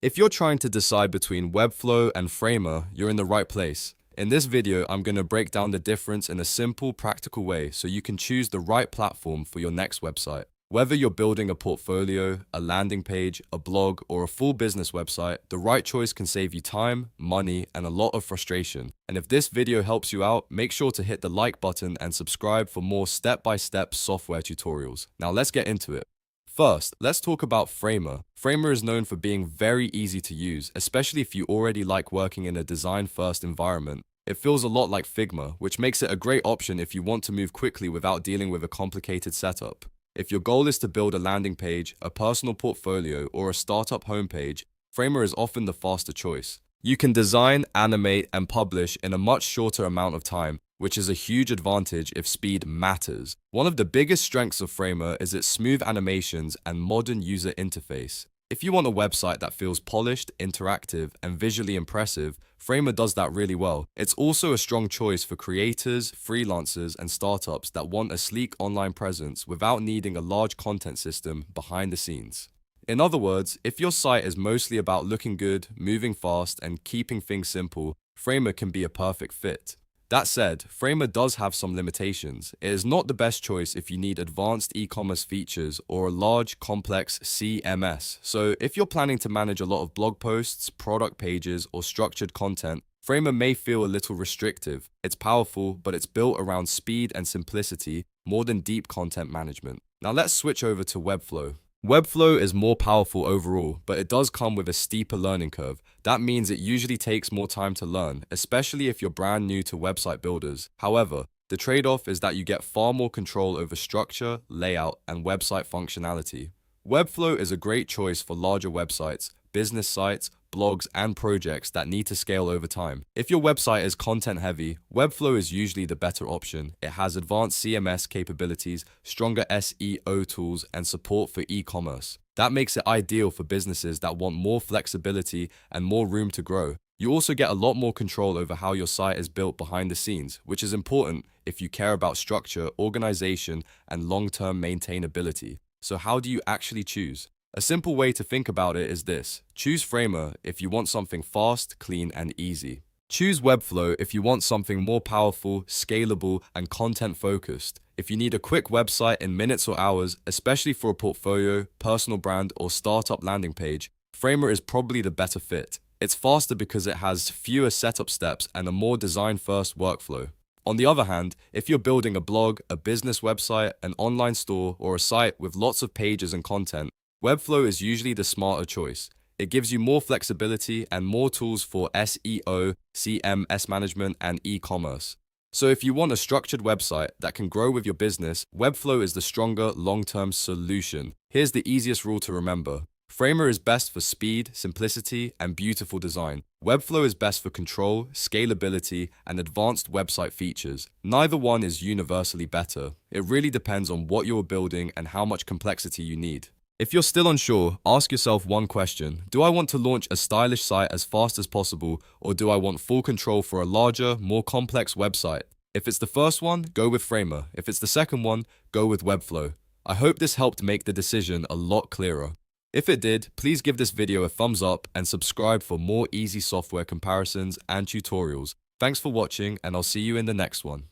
If you're trying to decide between Webflow and Framer, you're in the right place. In this video, I'm going to break down the difference in a simple, practical way so you can choose the right platform for your next website. Whether you're building a portfolio, a landing page, a blog, or a full business website, the right choice can save you time, money, and a lot of frustration. And if this video helps you out, make sure to hit the like button and subscribe for more step-by-step software tutorials. Now let's get into it. First, let's talk about Framer. Framer is known for being very easy to use, especially if you already like working in a design-first environment. It feels a lot like Figma, which makes it a great option if you want to move quickly without dealing with a complicated setup. If your goal is to build a landing page, a personal portfolio, or a startup homepage, Framer is often the faster choice. You can design, animate, and publish in a much shorter amount of time, which is a huge advantage if speed matters. One of the biggest strengths of Framer is its smooth animations and modern user interface. If you want a website that feels polished, interactive, and visually impressive, Framer does that really well. It's also a strong choice for creators, freelancers, and startups that want a sleek online presence without needing a large content system behind the scenes. In other words, if your site is mostly about looking good, moving fast, and keeping things simple, Framer can be a perfect fit. That said, Framer does have some limitations. It is not the best choice if you need advanced e-commerce features or a large, complex CMS. So if you're planning to manage a lot of blog posts, product pages, or structured content, Framer may feel a little restrictive. It's powerful, but it's built around speed and simplicity more than deep content management. Now let's switch over to Webflow. Webflow is more powerful overall, but it does come with a steeper learning curve. That means it usually takes more time to learn, especially if you're brand new to website builders. However, the trade-off is that you get far more control over structure, layout, and website functionality. Webflow is a great choice for larger websites, business sites, blogs, and projects that need to scale over time. If your website is content-heavy, Webflow is usually the better option. It has advanced CMS capabilities, stronger SEO tools, and support for e-commerce. That makes it ideal for businesses that want more flexibility and more room to grow. You also get a lot more control over how your site is built behind the scenes, which is important if you care about structure, organization, and long-term maintainability. So how do you actually choose? A simple way to think about it is this. Choose Framer if you want something fast, clean, and easy. Choose Webflow if you want something more powerful, scalable, and content-focused. If you need a quick website in minutes or hours, especially for a portfolio, personal brand, or startup landing page, Framer is probably the better fit. It's faster because it has fewer setup steps and a more design-first workflow. On the other hand, if you're building a blog, a business website, an online store, or a site with lots of pages and content, Webflow is usually the smarter choice. It gives you more flexibility and more tools for SEO, CMS management, and e-commerce. So if you want a structured website that can grow with your business, Webflow is the stronger long-term solution. Here's the easiest rule to remember. Framer is best for speed, simplicity, and beautiful design. Webflow is best for control, scalability, and advanced website features. Neither one is universally better. It really depends on what you're building and how much complexity you need. If you're still unsure, ask yourself one question. Do I want to launch a stylish site as fast as possible, or do I want full control for a larger, more complex website? If it's the first one, go with Framer. If it's the second one, go with Webflow. I hope this helped make the decision a lot clearer. If it did, please give this video a thumbs up and subscribe for more easy software comparisons and tutorials. Thanks for watching, and I'll see you in the next one.